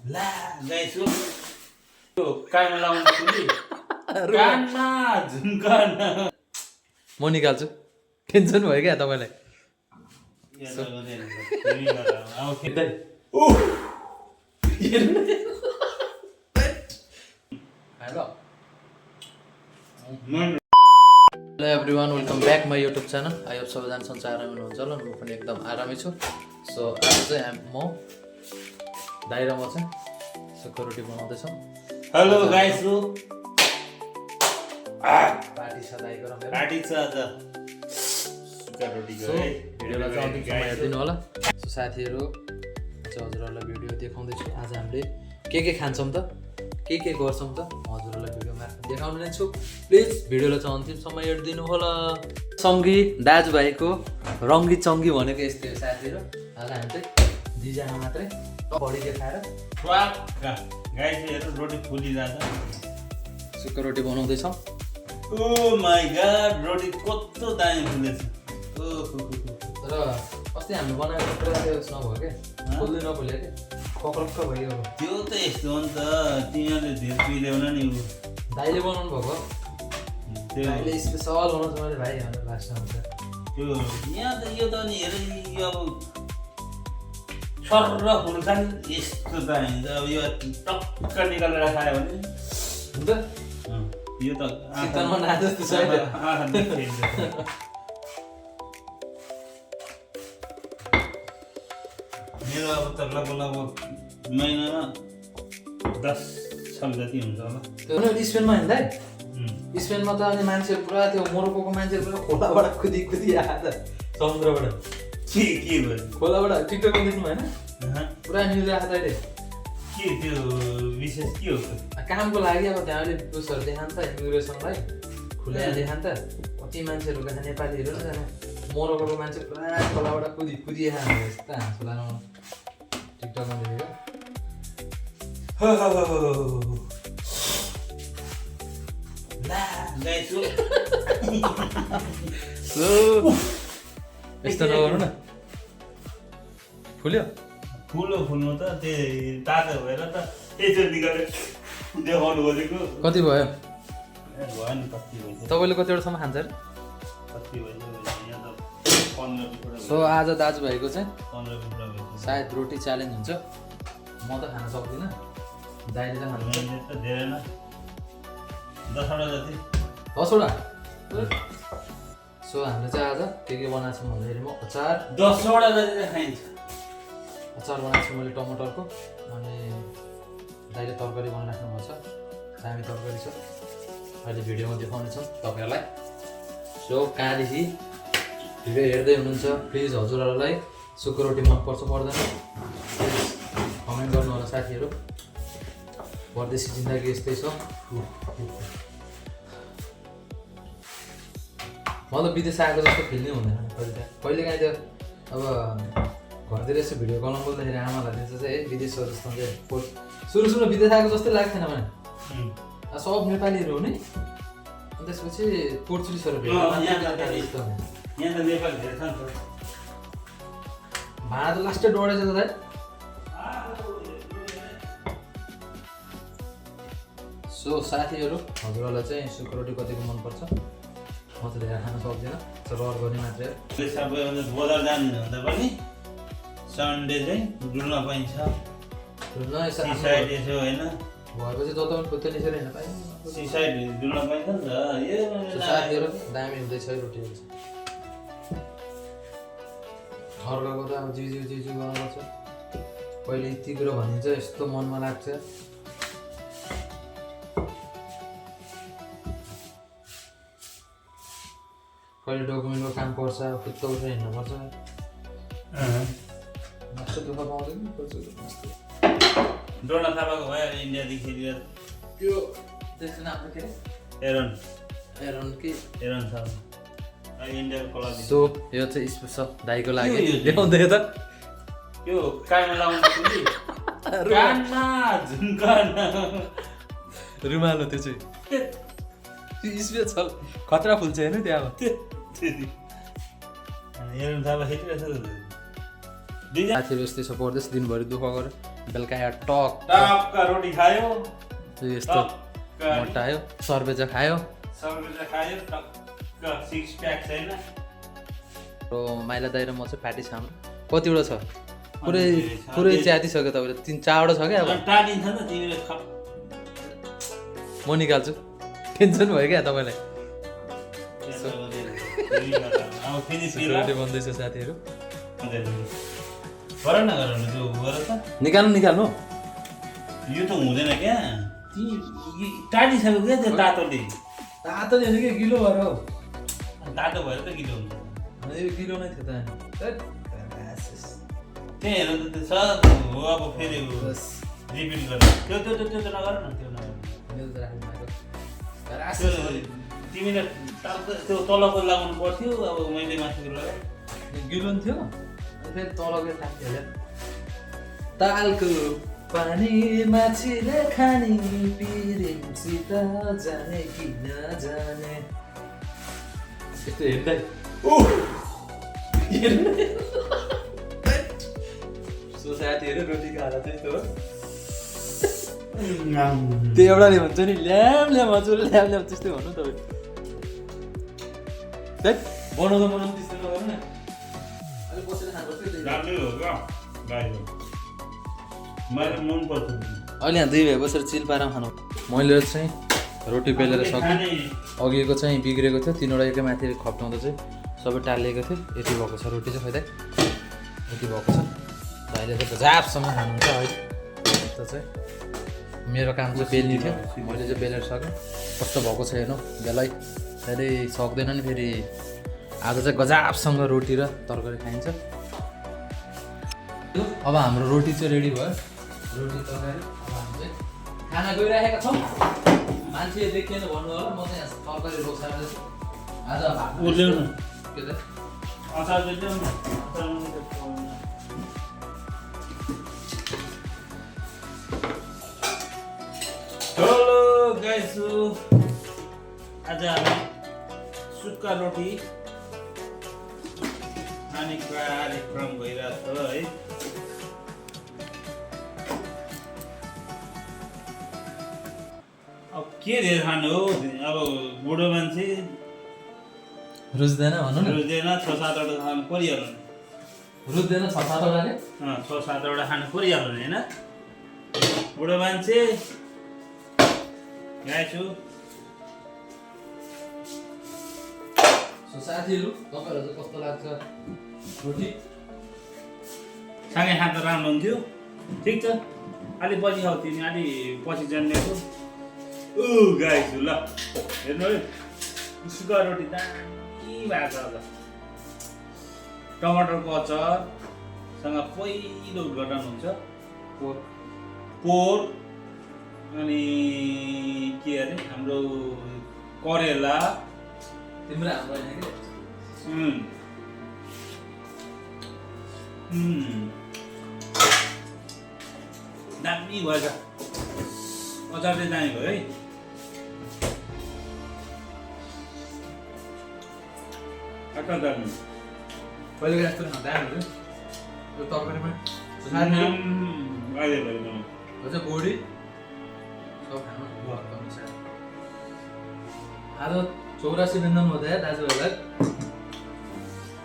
ला गाइस यो कानमा लाउनु फुली कानमा झुम्कान म निकाल्छु टेन्सन भयो क्या तपाईँलाई hello everyone welcome back my YouTube channel I hope सबैजना सन्चै आरामै हुनुहुन्छ होला म पनि एकदम आरामै छु सो आज चाहिँ म दाइ र म चाहिँ सुक्खा रोटी बनाउँदैछौँ हेलो गाइस पार्टी छ दाइको र मेरो पार्टी छ आज सुक्खा रोटीको है भिडियोलाई चाहिँ अन्तिमसम्म हेरिदिनु होला सो साथीहरू चाहिँ हजुरहरूलाई भिडियो देखाउँदैछु आज हामीले के खान्छौँ त के गर्छौँ त हजुरहरूलाई भिडियोमा देखाउने नै छु प्लिज भिडियोलाई चाहिँ अन्तिमसम्म हेरिदिनु होला सङ्गी दाजुभाइको रङ्गी चङ्गी भनेको यस्तै हो साथीहरू आज हामी चाहिँ दुईजना मात्रै बढी देखाएर गाइस हेर्नु रोटी फुलिरहेछ सुक्खा रोटी बनाउँदैछौँ ओ माय गॉड रोटी कस्तो दामी फुलेछ तर अस्ति हामीले बनाएको पुरा त्यो नभयो क्या फुल्दै नफुल्यो क्या कक्रक्क भयो त्यो त यस्तो हो नि त तिमीहरूले धेरै पिल्याउन नि दाइले बनाउनु भएको त्यो दाइले स्पेसल बनाउँछ मैले भाइ भनेर लास्टमा हुन्छ त्यो यहाँ त यो त नि हेर यो अब सर्र फुल्छ नि यस्तो दामी हुन्छ अब यो टक्क निकालेर खायो भने हुन्छ यो त चिकनमा नाच जस्तो छ मेरो अब त लगभग महिनामा 10 साल जति हुन्छ होला त्यो स्पेनमा होइन दाइ स्पेनमा त अनि मान्छेहरू पुरा त्यो मोरोक्कोको मान्छेहरू पुरा खोलाबाट कुदी आएको त समुद्रबाट के भयो खोलाबाट टिकटकमा देख्नु भएन पुरा न्युज आएको त अहिले के त्यो विशेष के हो कामको लागि अब त्यहाँ अहिले उयोहरू देखान्छ इमिग्रेसनलाई खुलेर देखान्छ कति मान्छेहरू गएको नेपालीहरू नि मोरोक्कोको मान्छे पुरा खोलाबाट कुदिआएको यस्तो हाँसो लाग्नु टिकटकमा देखेको यस्तो नगर्नु न फुल्यो फुल्नु त त्यही ताजा भएर त यसरी निकालेर देखाउनु खोजेको कति भयो भयो नि कति भयो तपाईँले कतिवटासम्म खान्छ अरे कति भयो यहाँ त 15 टुक्रा सो आज दाजुभाइको चाहिँ 15 टुक्रा भयो सायद रोटी च्यालेन्ज हुन्छ म त खान सक्दिनँ दाइले चाहिँ खानुहुन्छ त धेरै न 10 वटा जति 10 वटा सो हामीले चाहिँ आज के बनाएको छौँ भन्दाखेरि म अचार 10 वटा जति खाइन्छ अचार बनाएको छु मैले टमाटरको अनि दाइले तरकारी बनाइराख्नु भएको छ चामी तरकारी छ अहिले भिडियोमा देखाउनेछौँ तपाईँहरूलाई सो कहाँदेखि भिडियो हेर्दै हुनुहुन्छ प्लिज हजुरहरूलाई सुक्खा रोटी मनपर्छ पर्दैन प्लिज कमेन्ट गर्नु होला साथीहरू परदेशी जिन्दगी यस्तै छ म त विदेश आएको जस्तो फिल नै हुँदैन कहिलेकाहीँ त्यो अब घरतिर यसो भिडियो कलमा बोल्दाखेरि आमाहरूले चाहिँ है विदेश हो जस्तो चाहिँ सुरु विदेश आएको जस्तै लाग्थेन भने सब नेपालीहरू हो नि अनि त्यसपछि पोर्चुगिजहरू भाडा त लास्टै डढेछ त दाइ सो साथीहरू हजुरहरूलाई चाहिँ सुक्खा रोटी कतिको मनपर्छ म त धेरै खान सक्दिनँ रहर गर्ने मात्रै सबैभन्दा बजार जानुभन्दा पनि सन्डे चाहिँ डुल्न पाइन्छ सिसाइड यसो होइन भएपछि जता पनि खुत्ते निसेर हिँड्न पाइन्छ सिसाइड डुल्न पाइन्छ नि त साथीहरू दामी हुँदैछ रोटी हुन्छ अर्काको त अब जिउ गर्नुपर्छ पहिले यति कुरो भनिन्छ यस्तो मनमा लाग्छ कहिले डकुमेन्टको काम पर्छ खुत्त उठेर हिँड्नुपर्छ मस्तो दुःख पाउँदैन डोना थापाको भयो इन्डियादेखि त्यो त्यसको नाम त के अरे एरन थापा इन्डियाको कला सो यो चाहिँ स्पेसल दाइको लागि देखाउँदै त यो कानमा लाउनु फुली कानमा झुम्कान रुमाल हो त्यो चाहिँ स्पेसल खतरा फुल्छ हेर्नु त्यहाँ हेर्नु थापा खेलिरहेछ साथीहरू यस्तै छ परदेश दिनभरि दुःख गरेर बेलुका आयो टक टक्क रोटी खायो यस्तो टक्क मोटायो सर्बेजा खायो सर्बेजा खायो टक्क 6 प्याक छैन र माइला दाइ र म चाहिँ प्याटिस हाम्रो कतिवटा छ पुरै च्यातिसक्यो तपाईँले 3-4वटा छ क्या अब टाढिन्छ नि त तिमीले खप म निकाल्छु टेन्सन भयो क्या तपाईँलाई अब फेरि रोटी बन्दैछ साथीहरू गर न त्यो गर त निकाल्नु यो त हुँदैन क्या टाढिसक्यो क्या त्यो तातोले तातो नि के गिलो भएर हौ तातो भएर त गिलो हुन्छ यो गिलो नै थियो त त्यही हेर त त्यो सब हो अब फेरि रिपिट गर त्यो नगर न त्यो नगर तिमीले त्यो तलको लगाउनु पर्थ्यो अब मैले माथिको लगाएँ गिलो थियो फेरि तलको थाक्थ्यो तालको पानी माछीले खानी पिरिमसित जाने कि नजाने यस्तो हेर्दै साथीहरू रोटीको हालत त्यस्तो हो त्यो एउटाले भन्छ नि ल्याम हजुर ल्याम त्यस्तै भन्नु तपाईँ बनाउँदा त्यस्तो नगर्नु न अहिले बसेर खानुपर्छ राम्रै हो क्या गाईको मलाई मनपर्छ अहिले यहाँ 2 भाइ बसेर चिल पारेर खानु मैले चाहिँ रोटी बेलेर सकेँ अघिको चाहिँ बिग्रेको थियो 3वटा एकै माथि खप्टाउँदा चाहिँ सबै टालिएको थियो यति भएको छ रोटी चाहिँ खैदा यति भएको छ अहिले चाहिँ गजाबसँग खानुहुन्छ अहिले त चाहिँ मेरो काम चाहिँ बेल्ने थियो मैले चाहिँ बेलेर सकेँ कस्तो भएको छ हेर्नु बेलै फेरि सक्दैन नि फेरि आज चाहिँ गजाबसँग रोटी र तरकारी खाइन्छ अब हाम्रो रोटी चाहिँ रेडी भयो रोटी तरकारी अब हामी चाहिँ खाना गइरहेका छौँ मान्छे देखिएन भन्नु होला म चाहिँ तरकारी रोक्सार्दैछु आज ल्याउनु के त अचार ल्याउनु हेलो गाइस आज हामी सुक्खा रोटी खाने कार्यक्रम भइरहेको छ है अब के धेरै खानु हो अब बुढो मान्छे रुच्दैन भन्नु न रुच्दैन 6-7वटा खानु परिहाल्यो नि रुच्दैन 6-7वटाले 6-7वटा खानु परिहाल्यो नि होइन बुढो मान्छे गाइछु साथीहरू तपाईँहरू चाहिँ कस्तो लाग्छ रोटी सँगै खाँदा राम्रो हुन्थ्यो ठिक छ अलि पछि खाऊ तिमी अलि पछि जन्मेको गाइछु ल हेर्नु है सुक्खा रोटी दामी भएको छ ल टमाटरको अचारसँग पहिलो उद्घाटन हुन्छ पोर अनि के अरे हाम्रो करेला तिम्रो हाम्रो होइन दामी भएछ अचार चाहिँ दामी भयो है अचार दामी पहिलेको जस्तो दामहरू यो तरकारीमा अहिले भयो अझ बोडी सब खानु आज 84 रन हुँदा दाजुहरूलाई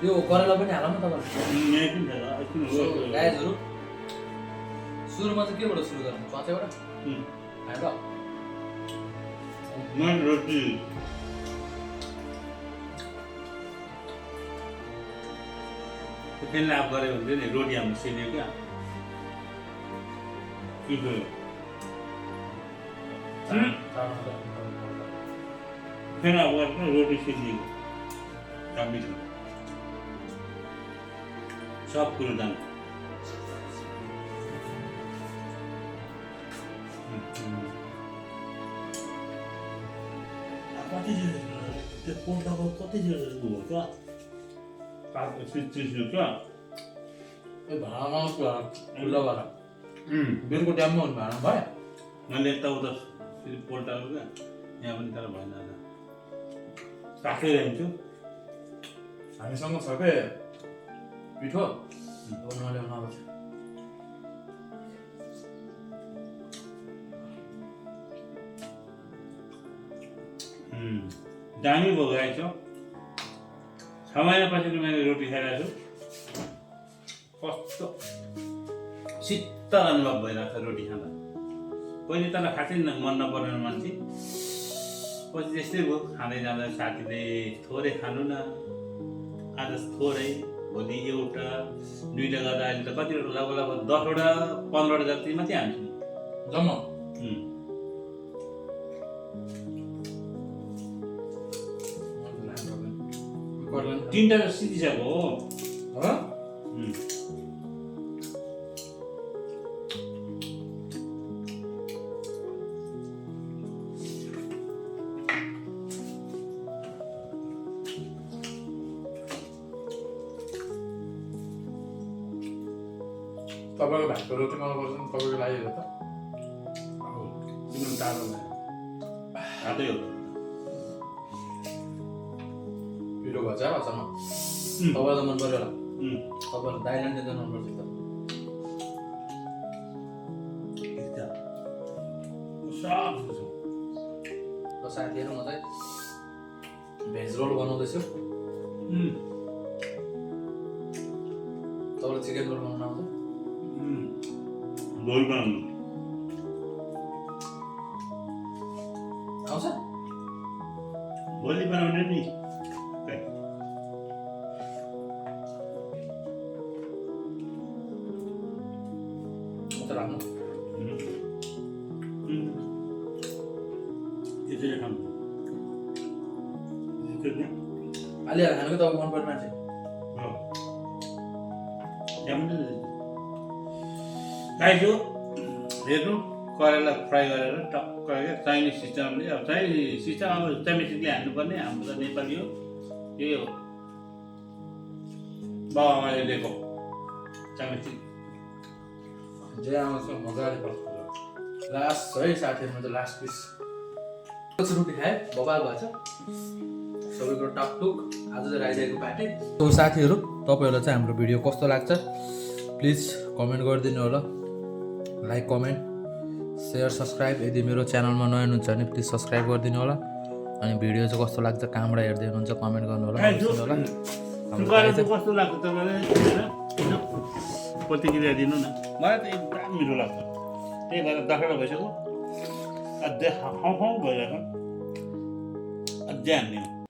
यो करेला पनि हालौँ न तपाईँहरू गाइजहरू सुरुमा चाहिँ केबाट सुरु गरौँ चचैबाट खाएर रोटी फेरि आफ गऱ्यो भने नि रोटी हाम्रो सेल्यो क्या फेरि अब रोटी सेलिएको दामी छ सब कुरो दामी कति त्यो पोल्टाको कति हो क्या पाएको चिज क्या भाँडामा खुल्ला भएर बेलुको टाइममा हुनु भाँडा भयो मैले यताउता फेरि पोल्टाको क्या यहाँ पनि तर भएन राखेर हिँड्छु हामीसँग छ के पिठो ल्याउनु अब दामी भोगाएको छ 6 महिनापछि मैले रोटी खाइरहेको छु कस्तो शीतल अनुभव भइरहेको छ रोटी खाँदा पहिले त खाँदै मन नपर्ने मान्छे पछि त्यस्तै भयो खाँदै जाँदा साथीले थोरै खानु न आज थोरै भोलि एउटा दुईवटा गर्दा अहिले त कतिवटा लगभग 10वटा 15वटा जति मात्रै हाल्छु जम्मा तीनटा त सिधिसक्यो हो तपाईँको भाइको रोटी मलाई पर्छ तपाईँको लागि हो त तिम्रो टाढो हातै हो पिरो भन्छ अचारमा तपाईँलाई त मन पऱ्यो होला तपाईँलाई दाइलान्ड चाहिँ मनपर्छ त साथीहरू म चाहिँ भेज रोल बनाउँदैछु तपाईँलाई चिकन रोल बनाउनु आउँछ भोलि बनाउनु आउँछ भोलि बनाउने नि राख्नु त्यसरी खानु अलि खानुको त मन पर्ने मान्छे खाइसु हेर्नु करेला फ्राई गरेर टक्क चाइनिज सिस्टमले अब चाइनिज सिस्टम अब चाइनिजले हाल्नुपर्ने हाम्रो त नेपाली हो त्यही हो बाबाआमाले दिएको चाइनिज जे आउँछ मजाले लास्ट है साथीहरूमा चाहिँ लास्ट पिस रोटी खाएँ बबाल भएछ सबैको टकटुक आज चाहिँ राइजाको पार्टी तो साथीहरू तपाईँहरूलाई चाहिँ हाम्रो भिडियो कस्तो लाग्छ प्लिज कमेन्ट गरिदिनु होला लाइक कमेन्ट सेयर सब्सक्राइब यदि मेरो च्यानलमा नयाँ हुनुहुन्छ भने प्लिज सब्सक्राइब गरिदिनु होला अनि भिडियो चाहिँ कस्तो लाग्छ कहाँबाट हेर्दै हुनुहुन्छ कमेन्ट गर्नु होला कस्तो लाग्छ तपाईँलाई प्रतिक्रिया दिनु न मलाई त एकदम मिठो लाग्छ त्यही भएर 10वटा भइसक्यो अझै खाउँ भइरहेको अझै हान्ने हो